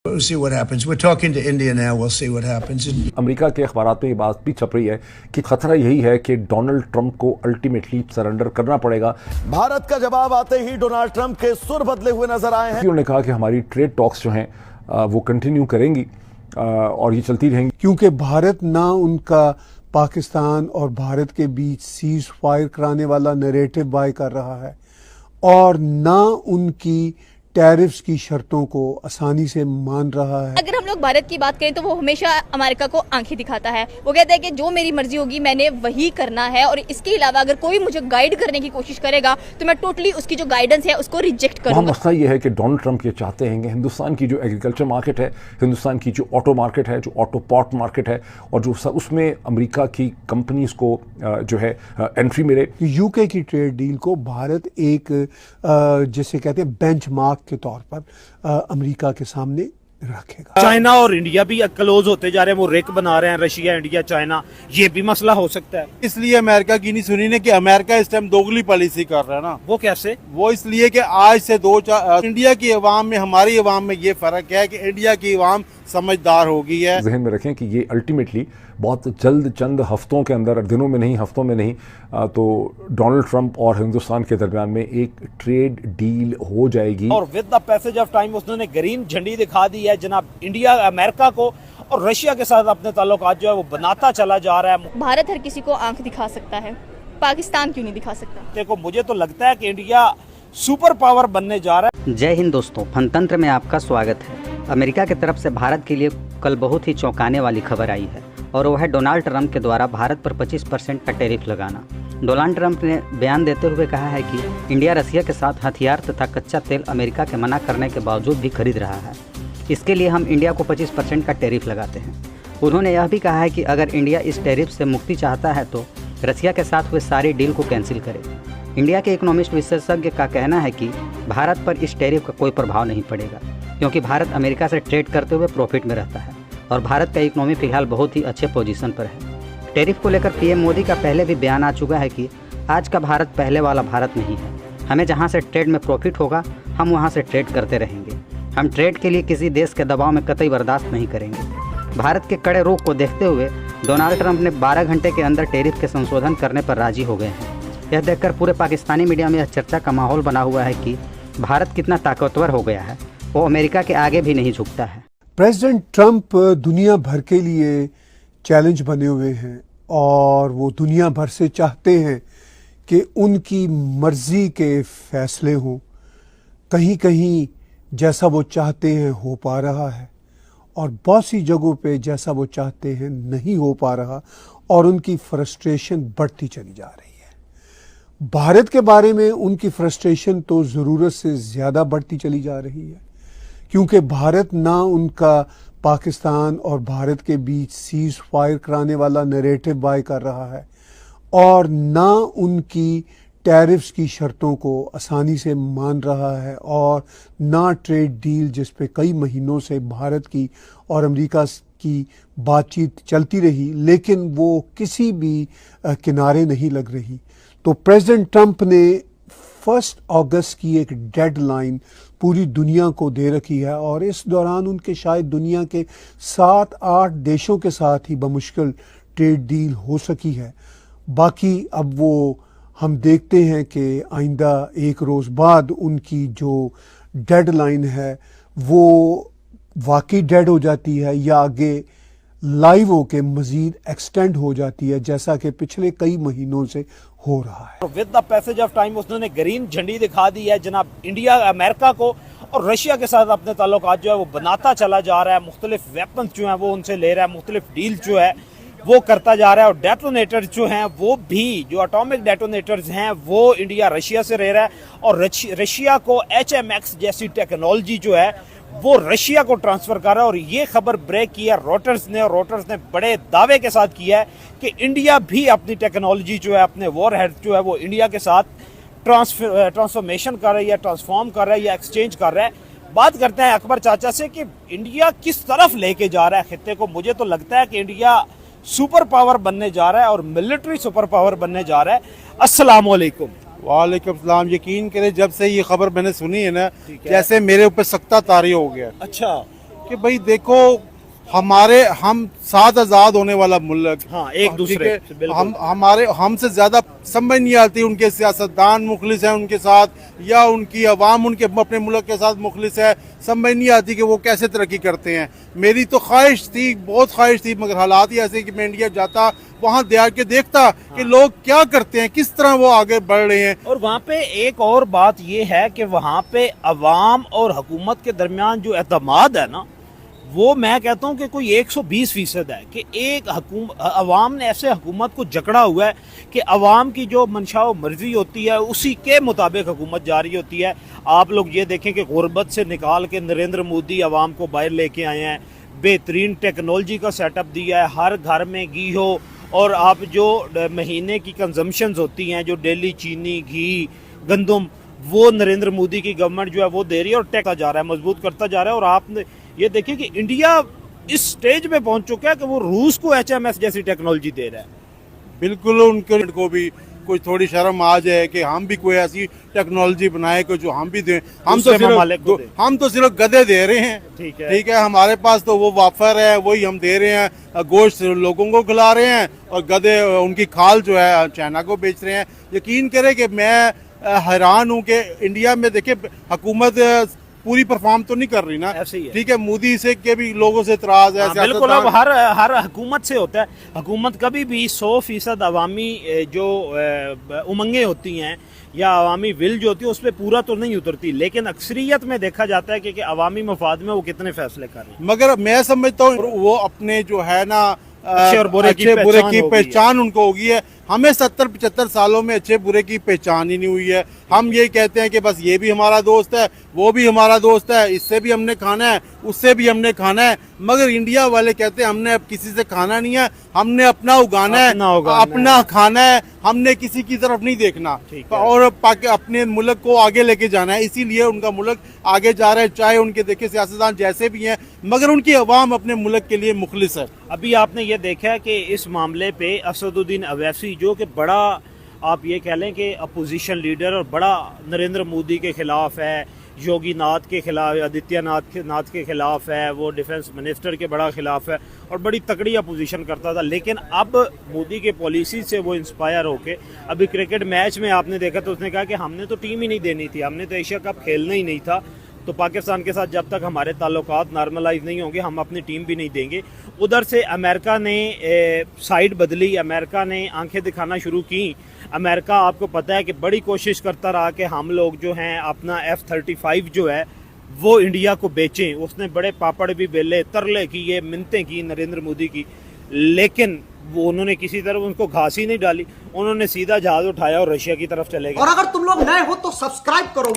We'll see what happens. We're talking to India now. We'll see what happens. America के अखबारात में ये बात भी छप रही है कि खतरा यही है कि डोनाल्ड ट्रंप को अल्टीमेटली सरेंडर करना पड़ेगा। भारत का जवाब आते ही डोनाल्ड ट्रंप के सुर बदले हुए नजर आए हैं। उन्होंने कहा कि हमारी ट्रेड टॉक्स जो हैं वो कंटिन्यू करेंगी और ये चलती रहेंगी, क्योंकि भारत ना उनका पाकिस्तान और भारत के बीच सीज फायर कराने वाला नैरेटिव बाय कर रहा है और ना उनकी टैरिफ्स की शर्तों को आसानी से मान रहा है। अगर हम लोग भारत की बात करें तो वो हमेशा अमेरिका को आंखें दिखाता है। वो कहता है कि जो मेरी मर्जी होगी मैंने वही करना है और इसके अलावा अगर कोई मुझे गाइड करने की कोशिश करेगा तो मैं टोटली उसकी जो गाइडेंस है उसको रिजेक्ट करूंगा। मसला ये है कि डोनाल्ड ट्रंप ये चाहते हैं कि हिंदुस्तान की जो एग्रीकल्चर मार्केट है, हिंदुस्तान की जो ऑटो मार्केट है, जो ऑटो पार्ट मार्केट है और जो उसमें अमेरिका की कंपनीज को जो है एंट्री मिले। यूके की ट्रेड डील को भारत एक जिसे कहते हैं बेंचमार्क के तौर पर अमेरिका के सामने रखेगा। चाइना और इंडिया भी क्लोज होते जा रहे हैं, वो रेक बना रहे हैं, रशिया इंडिया चाइना, ये भी मसला हो सकता है। इसलिए अमेरिका की नहीं सुनी ने कि अमेरिका इस टाइम दोगली पॉलिसी कर रहा है ना। वो कैसे? वो इसलिए कि आज से इंडिया की अवाम में हमारी अवाम में ये फर्क है कि इंडिया की अवाम समझदार हो गई है। जहन में रखें कि ये अल्टीमेटली बहुत जल्द, चंद हफ्तों के अंदर, दिनों में नहीं, हफ्तों में नहीं, तो डोनाल्ड ट्रंप और हिंदुस्तान के दरमियान में एक ट्रेड डील हो जाएगी और with the passage of time उसने ग्रीन झंडी दिखा दी है जनाब। इंडिया अमेरिका को और रशिया के साथ अपने ताल्लुकात जो है वो बनाता चला जा रहा है। भारत हर किसी को आंख दिखा सकता है, पाकिस्तान क्यों नहीं दिखा सकता? देखो, मुझे तो लगता है कि इंडिया सुपर पावर बनने जा रहा है। जय हिंद दोस्तों, फनतंत्र में आपका स्वागत है। अमेरिका की तरफ से भारत के लिए कल बहुत ही चौंकाने वाली खबर आई है और वो है डोनाल्ड ट्रंप के द्वारा भारत पर 25% का टैरिफ लगाना। डोनाल्ड ट्रंप ने बयान देते हुए कहा है कि इंडिया रशिया के साथ हथियार तथा कच्चा तेल अमेरिका के मना करने के बावजूद भी खरीद रहा है। इसके लिए हम इंडिया को 25% का टैरिफ लगाते हैं। उन्होंने यह भी कहा है कि अगर इंडिया इस टैरिफ से मुक्ति चाहता है तो रशिया के साथ हुए सारी डील को कैंसिल करे। इंडिया के इकोनॉमिस्ट विशेषज्ञ का कहना है कि भारत पर इस टैरिफ का कोई प्रभाव नहीं पड़ेगा क्योंकि भारत अमेरिका से ट्रेड करते हुए प्रॉफिट में रहता है और भारत का इकोनॉमी फिलहाल बहुत ही अच्छे पोजीशन पर है। टैरिफ को लेकर पीएम मोदी का पहले भी बयान आ चुका है कि आज का भारत पहले वाला भारत नहीं है। हमें जहां से ट्रेड में प्रॉफिट होगा हम वहां से ट्रेड करते रहेंगे। हम ट्रेड के लिए किसी देश के दबाव में कतई बर्दाश्त नहीं करेंगे। भारत के कड़े रोक को देखते हुए डोनाल्ड ट्रंप ने 12 घंटे के अंदर टैरिफ के संशोधन करने पर राजी हो गए हैं। यह देखकर पूरे पाकिस्तानी मीडिया में यह चर्चा का माहौल बना हुआ है कि भारत कितना ताकतवर हो गया है, वो अमेरिका के आगे भी नहीं झुकता है। प्रेसिडेंट ट्रंप दुनिया भर के लिए चैलेंज बने हुए हैं और वो दुनिया भर से चाहते हैं कि उनकी मर्जी के फैसले हों। कहीं कहीं जैसा वो चाहते हैं हो पा रहा है और बहुत सी जगहों पे जैसा वो चाहते हैं नहीं हो पा रहा और उनकी फ्रस्ट्रेशन बढ़ती चली जा रही है। भारत के बारे में उनकी फ्रस्ट्रेशन तो ज़रूरत से ज़्यादा बढ़ती चली जा रही है क्योंकि भारत ना उनका पाकिस्तान और भारत के बीच सीज फायर कराने वाला नैरेटिव बाय कर रहा है और ना उनकी टैरिफ्स की शर्तों को आसानी से मान रहा है और ना ट्रेड डील जिस पे कई महीनों से भारत की और अमेरिका की बातचीत चलती रही लेकिन वो किसी भी किनारे नहीं लग रही। तो प्रेसिडेंट ट्रंप ने 1 अगस्त की एक डेडलाइन पूरी दुनिया को दे रखी है और इस दौरान उनके शायद दुनिया के 7-8 देशों के साथ ही बमुश्किल ट्रेड डील हो सकी है। बाकी अब वो हम देखते हैं कि आइंदा एक रोज़ बाद उनकी जो डेडलाइन है वो वाकई डेड हो जाती है या आगे लाइव होके मजीद एक्सटेंड हो जाती है जैसा कि पिछले कई महीनों से हो रहा है। With the passage of time उसने ग्रीन झंडी दिखा दी है जनाब। इंडिया अमेरिका को और रशिया के साथ अपने ताल्लुकात जो है वो बनाता चला जा रहा है। मुख्तलिफ वेपन जो है वो उनसे ले रहा है, मुख्तलिफ डील जो है वो करता जा रहा है और डेटोनेटर्स जो हैं वो भी, जो एटॉमिक डेटोनेटर्स हैं वो इंडिया रशिया से ले रहा है और रशिया को HMX जैसी टेक्नोलॉजी जो है वो रशिया को ट्रांसफर कर रहा है। और ये खबर ब्रेक की है रॉयटर्स ने और रॉयटर्स ने बड़े दावे के साथ किया है कि इंडिया भी अपनी टेक्नोलॉजी जो है, अपने वॉरहेड जो है वो इंडिया के साथ ट्रांसफॉर्मेशन कर रहा है या ट्रांसफॉर्म कर रहा है या एक्सचेंज कर रहा है। बात करते हैं अकबर चाचा से कि इंडिया किस तरफ लेके जा रहा है खित्ते को। मुझे तो लगता है कि इंडिया सुपर पावर बनने जा रहा है और मिलिट्री सुपर पावर बनने जा रहा है। अस्सलाम वालेकुम। वालेकुम सलाम। यकीन करें जब से ये खबर मैंने सुनी है ना, जैसे मेरे ऊपर सख्ता तारी हो गया। अच्छा, कि भाई देखो हम साथ आजाद होने वाला मुल्क, हाँ, एक दूसरे ठीक से है, बिल्कुल। हमसे ज्यादा समझ नहीं आती उनके सियासतदान मुखलिस हैं उनके साथ, या उनकी अवाम उनके अपने मुल्क के साथ मुखलिस है, समझ नहीं आती कि वो कैसे तरक्की करते हैं। मेरी तो ख्वाहिश थी, बहुत ख्वाहिश थी, मगर हालात ही ऐसे कि मैं इंडिया जाता, वहाँ जाके देखता कि लोग क्या करते हैं, किस तरह वो आगे बढ़ रहे हैं। और वहाँ पे एक और बात ये है कि वहाँ पे अवाम और हुकूमत के दरमियान जो एतमाद है ना, वो मैं कहता हूँ कि कोई 120% है कि एक अवाम ने ऐसे हुकूमत को जकड़ा हुआ है कि अवाम की जो मंशा व मर्जी होती है उसी के मुताबिक हुकूमत जारी होती है। आप लोग ये देखें कि गुर्बत से निकाल के नरेंद्र मोदी अवाम को बाहर लेके आए हैं, बेहतरीन टेक्नोलॉजी का सेटअप दिया है, हर घर में घी हो, और आप जो महीने की कंजम्पशंस होती हैं, जो डेली चीनी, घी, गंदम, वो नरेंद्र मोदी की गवर्नमेंट जो है वो दे रही है और टैक्स जा रहा है, मजबूत करता जा रहा है। और आपने ये देखिए कि इंडिया इस स्टेज में पहुंच चुका है कि वो रूस को HMS जैसी टेक्नोलॉजी दे रहा है। बिल्कुल उनके को भी कोई थोड़ी शर्म आ जाए कि हम भी कोई ऐसी टेक्नोलॉजी बनाए कि जो हम भी दें। हम तो सिर्फ गधे दे रहे हैं, ठीक है, हमारे पास तो वो वाफर है, वही हम दे रहे हैं, गोश्त लोगों को खिला रहे हैं, और गधे उनकी खाल जो है चाइना को बेच रहे हैं। यकीन करें कि मैं हैरान हूँ कि इंडिया में देखिए हुकूमत पूरी परफॉर्म तो नहीं कर रही ना, ऐसे ही है। ठीक है, मोदी से के भी लोगों से इतराज है। बिल्कुल, अब हर हुकूमत से होता है। हुकूमत कभी भी 100% अवामी जो उमंगें होती हैं या अवामी विल जो होती है उस पर पूरा तो नहीं उतरती, लेकिन अक्सरियत में देखा जाता है कि अवामी मफाद में वो कितने फैसले कर रहे हैं। मगर मैं समझता हूँ वो अपने जो है ना अच्छे और बुरे की पहचान उनको होगी है। हमें 70-75 सालों में अच्छे बुरे की पहचान ही नहीं हुई है। हम ये कहते हैं कि बस ये भी हमारा दोस्त है, वो भी हमारा दोस्त है, इससे भी हमने खाना है, उससे भी हमने खाना है। मगर इंडिया वाले कहते हैं हमने अब किसी से खाना नहीं है, हमने अपना उगाना है, अपना खाना है, हमने किसी की तरफ नहीं देखना, और अपने मुल्क को आगे लेके जाना है। इसीलिए उनका मुल्क आगे जा रहा है, चाहे उनके देखे सियासतदान जैसे भी हैं, मगर उनकी अवाम अपने मुल्क के लिए मुखलिस है। अभी आपने ये देखा है कि इस मामले पे असदुद्दीन अवैसी जो कि बड़ा, आप ये कह लें कि अपोजिशन लीडर और बड़ा नरेंद्र मोदी के खिलाफ है, योगी नाथ के खिलाफ, आदित्यनाथ के खिलाफ है, वो डिफेंस मिनिस्टर के बड़ा खिलाफ है और बड़ी तकड़ी अपोजिशन करता था। लेकिन अब मोदी के पॉलिसी से वो इंस्पायर होके अभी क्रिकेट मैच में आपने देखा तो उसने कहा कि हमने तो टीम ही नहीं देनी थी, हमने तो एशिया कप खेलना ही नहीं था, तो पाकिस्तान के साथ जब तक हमारे ताल्लुकात नॉर्मलाइज नहीं होंगे हम अपनी टीम भी नहीं देंगे। उधर से अमेरिका ने साइड बदली, अमेरिका ने आंखें दिखाना शुरू की। अमेरिका आपको पता है कि बड़ी कोशिश करता रहा कि हम लोग जो हैं अपना F-35 जो है वो इंडिया को बेचें। उसने बड़े पापड़ भी बेले, तरले किए, मिन्नतें की नरेंद्र मोदी की, लेकिन वो उन्होंने किसी तरह उनको घास ही नहीं डाली। उन्होंने सीधा जहाज उठाया और रशिया की तरफ चले गए। और अगर तुम लोग नए हो तो सब्सक्राइब करो।